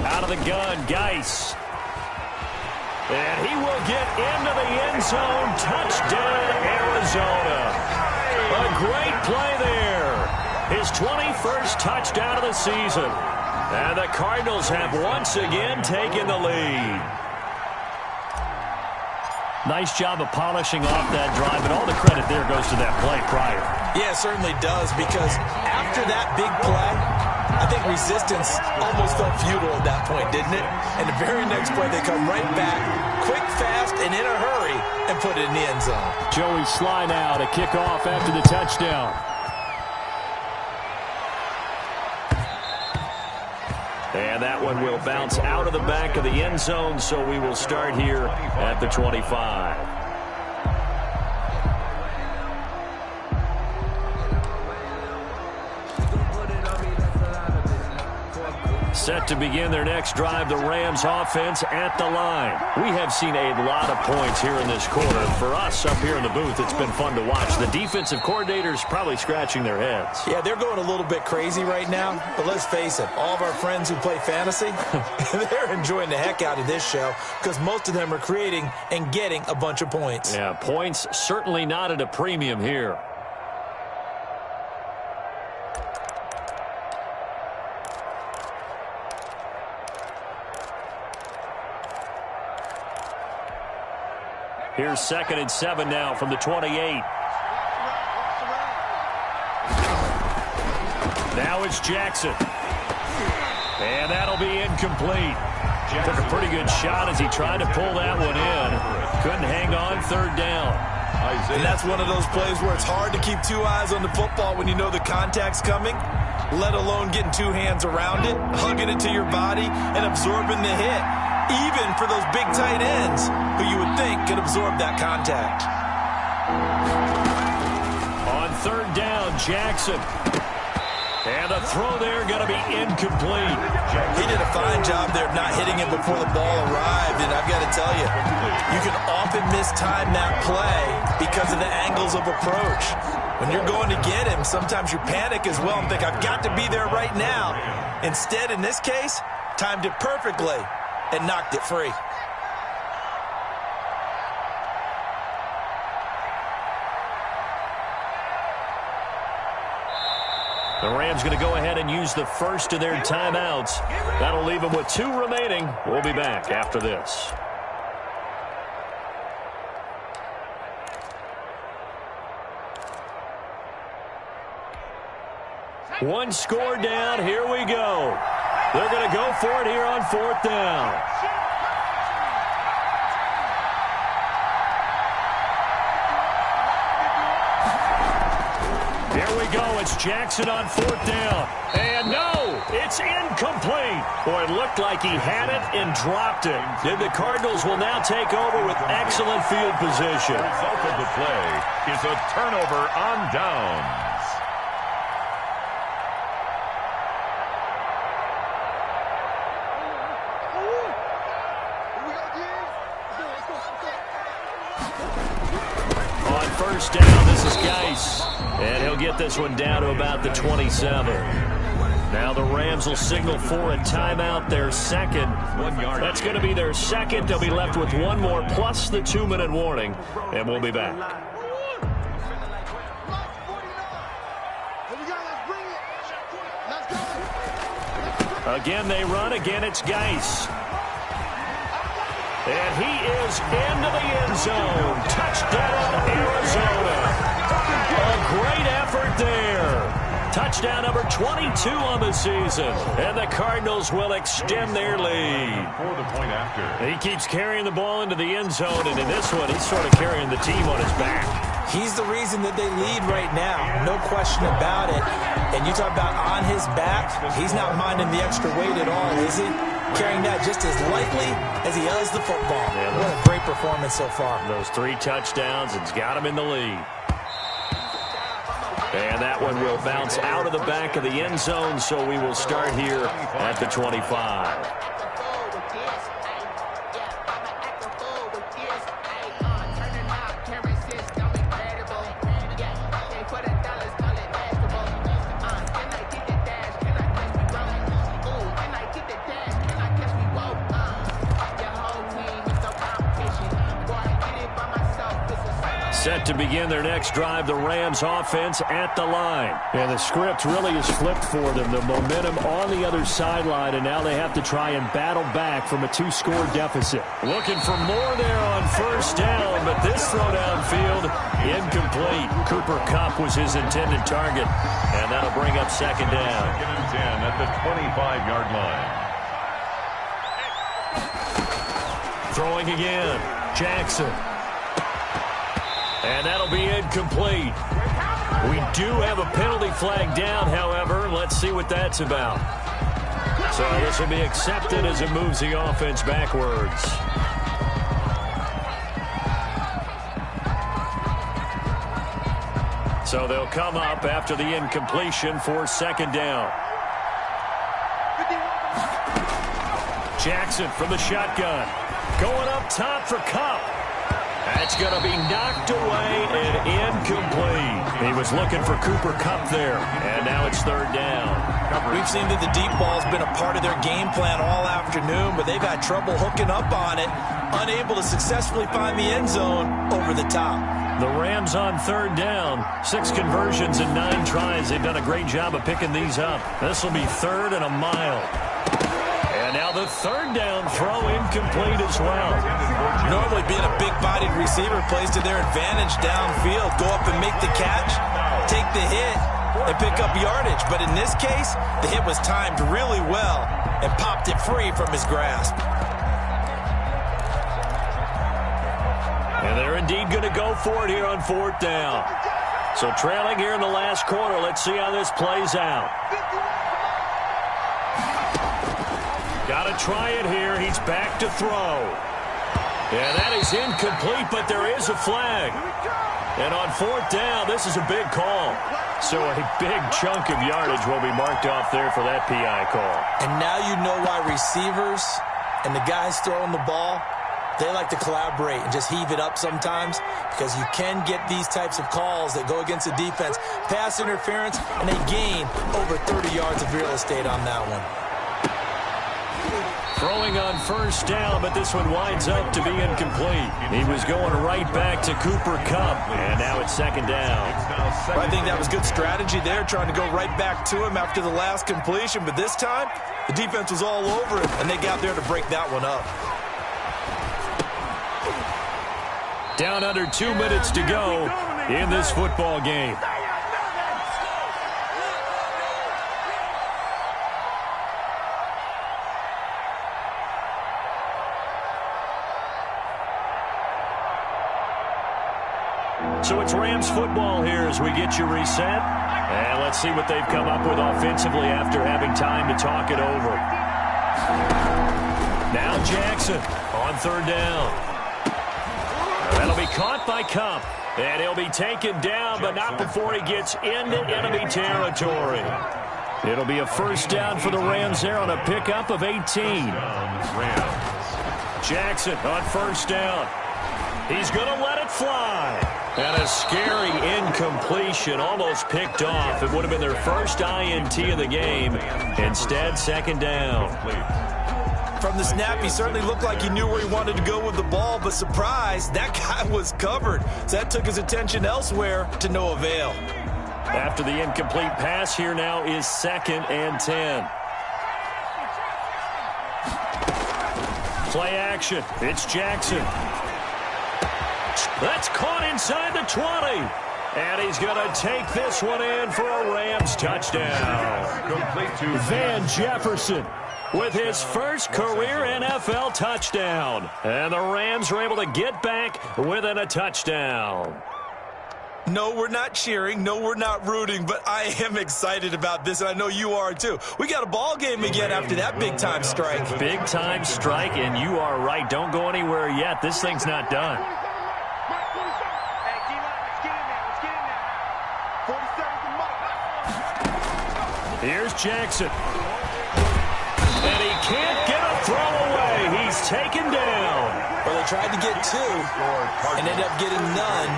Out of the gun, Geis. And he will get into the end zone. Touchdown, Arizona. A great play there. His 21st touchdown of the season. And the Cardinals have once again taken the lead. Nice job of polishing off that drive, and all the credit there goes to that play prior.
Yeah, it certainly does, because after that big play, I think resistance almost felt futile at that point, didn't it? And the very next play, they come right back, quick, fast, and in a hurry, and put it in the end zone.
Joey Sly now to kick off after the touchdown. And that one will bounce out of the back of the end zone, so we will start here at the 25. Set to begin their next drive, the Rams offense at the line. We have seen a lot of points here in this quarter. For us up here in the booth, it's been fun to watch. The defensive coordinators probably scratching their heads.
Yeah, they're going a little bit crazy right now, but let's face it, all of our friends who play fantasy, they're enjoying the heck out of this show because most of them are creating and getting a bunch of points.
Yeah, points certainly not at a premium here. Here's 2nd and 7 now from the 28. Now it's Jackson. And that'll be incomplete. Took a pretty good shot as he tried to pull that one in. Couldn't hang on 3rd down.
And that's one of those plays where it's hard to keep 2 eyes on the football when you know the contact's coming, let alone getting 2 hands around it, hugging it to your body, and absorbing the hit, even for those big tight ends who you would think could absorb that contact.
On 3rd down, Jackson. And the throw there going to be incomplete.
He did a fine job there of not hitting it before the ball arrived, and I've got to tell you, you can often mistime that play because of the angles of approach. When you're going to get him, sometimes you panic as well and think, I've got to be there right now. Instead, in this case, timed it perfectly and knocked it free.
The Rams going to go ahead and use the first of their timeouts. That'll leave them with 2 remaining. We'll be back after this. One score down. Here we go. They're going to go for it here on 4th down. Here we go. It's Jackson on 4th down. And no, it's incomplete. Boy, it looked like he had it and dropped it. And the Cardinals will now take over with excellent field position.
The result of the play is a turnover on downs.
On 1st down, this is Geis. And he'll get this one down to about the 27. Now the Rams will signal for a timeout, their 2nd. 1 yard. That's going to be their 2nd. They'll be left with 1 more plus the 2-minute warning. And we'll be back. Again they run. Again it's Geis. And he is into the end zone. Touchdown, Arizona. A great effort there. Touchdown number 22 on the season. And the Cardinals will extend their lead.
For the point after.
He keeps carrying the ball into the end zone. And in this one, he's sort of carrying the team on his back.
He's the reason that they lead right now. No question about it. And you talk about on his back, he's not minding the extra weight at all, is he? Carrying that just as lightly as he does the football. Yeah, what a great performance so far.
Those 3 touchdowns, it's got him in the lead. And that one will bounce out of the back of the end zone, so we will start here at the 25. Set to begin their next drive, the Rams offense at the line. And the script really is flipped for them. The momentum on the other sideline, and now they have to try and battle back from a 2-score deficit. Looking for more there on 1st down, but this throw downfield, incomplete. Cooper Kupp was his intended target, and that'll bring up 2nd down.
2nd and 10 at the 25-yard line.
Throwing again, Jackson. And that'll be incomplete. We do have a penalty flag down, however. Let's see what that's about. So this will be accepted as it moves the offense backwards. So they'll come up after the incompletion for 2nd down. Jackson from the shotgun. Going up top for Kupp. That's going to be knocked away and incomplete. He was looking for Cooper Kupp there, and now it's 3rd down.
We've seen that the deep ball's been a part of their game plan all afternoon, but they've had trouble hooking up on it, unable to successfully find the end zone over the top.
The Rams on 3rd down, 6 conversions and 9 tries. They've done a great job of picking these up. This will be 3rd and a mile. And now the 3rd down throw incomplete as well.
Normally being a big-bodied receiver plays to their advantage downfield. Go up and make the catch, take the hit, and pick up yardage. But in this case, the hit was timed really well and popped it free from his grasp.
And they're indeed going to go for it here on 4th down. So trailing here in the last quarter. Let's see how this plays out. Got to try it here. He's back to throw. And that is incomplete, but there is a flag. And on 4th down, this is a big call. So a big chunk of yardage will be marked off there for that PI call.
And now you know why receivers and the guys throwing the ball, they like to collaborate and just heave it up sometimes, because you can get these types of calls that go against the defense. Pass interference, and they gain over 30 yards of real estate on that one.
Throwing on 1st down, but this one winds up to be incomplete. He was going right back to Cooper Kupp, and now it's 2nd down.
I think that was good strategy there, trying to go right back to him after the last completion, but this time, the defense was all over him, and they got there to break that one up.
Down under 2 minutes to go in this football game. So it's Rams football here as we get you reset. And let's see what they've come up with offensively after having time to talk it over. Now Jackson on 3rd down. That'll be caught by Kupp. And he'll be taken down, but not before he gets into enemy territory. It'll be a 1st down for the Rams there on a pickup of 18. Jackson on 1st down. He's going to let it fly. And a scary incompletion, almost picked off. It would have been their first INT of the game. Instead, 2nd down.
From the snap, he certainly looked like he knew where he wanted to go with the ball, but surprise, that guy was covered. So that took his attention elsewhere to no avail.
After the incomplete pass, here now is 2nd and 10. Play action. It's Jackson. That's caught inside the 20. And he's going to take this one in for a Rams touchdown.
Complete to
Van Jefferson with his first career NFL touchdown. And the Rams are able to get back within a touchdown.
No, we're not cheering. No, we're not rooting. But I am excited about this, and I know you are too. We got a ball game again after that big-time strike.
Big-time strike, and you are right. Don't go anywhere yet. This thing's not done. Here's Jackson. And he can't get a throw away. He's taken down.
Well, they tried to get 2 and ended up getting none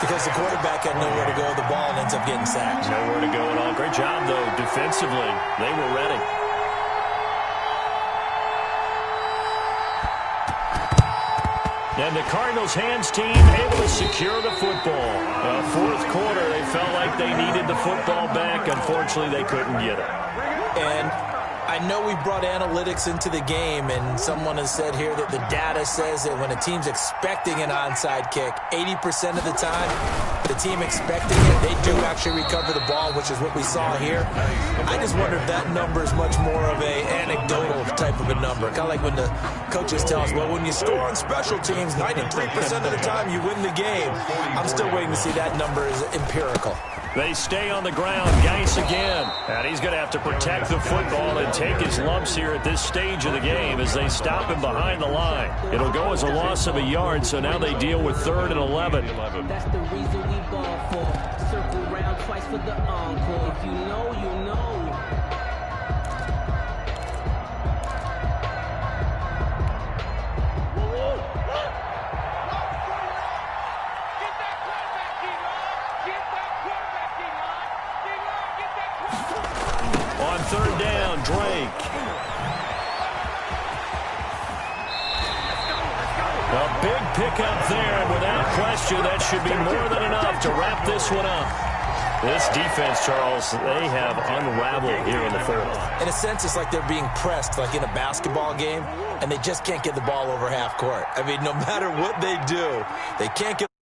because the quarterback had nowhere to go with the ball and ends up getting sacked.
Nowhere to go at all. Great job, though, defensively. They were ready. And the Cardinals' hands team able to secure the football. 4th quarter, they felt like they needed the football back. Unfortunately, they couldn't get it.
And I know we brought analytics into the game, and someone has said here that the data says that when a team's expecting an onside kick, 80% of the time, the team expecting it, they do actually recover the ball, which is what we saw here. I just wonder if that number is much more of a anecdotal type of a number. Kind of like when the coaches tell us, well, when you score on special teams, 93% of the time you win the game. I'm still waiting to see that number is empirical.
They stay on the ground. Geis again. And he's going to have to protect the football and take his lumps here at this stage of the game as they stop him behind the line. It'll go as a loss of a yard, so now they deal with 3rd and 11.
That's the reason we ball for. Circle round twice for the encore. If you know, you know.
On 3rd down, Drake. A big pickup there, and without question, that should be more than enough to wrap this one up. This defense, Charles, they have unraveled here in the 4th.
In a sense, it's like they're being pressed, like in a basketball game, and they just can't get the ball over half court. I mean, no matter what they do, they can't get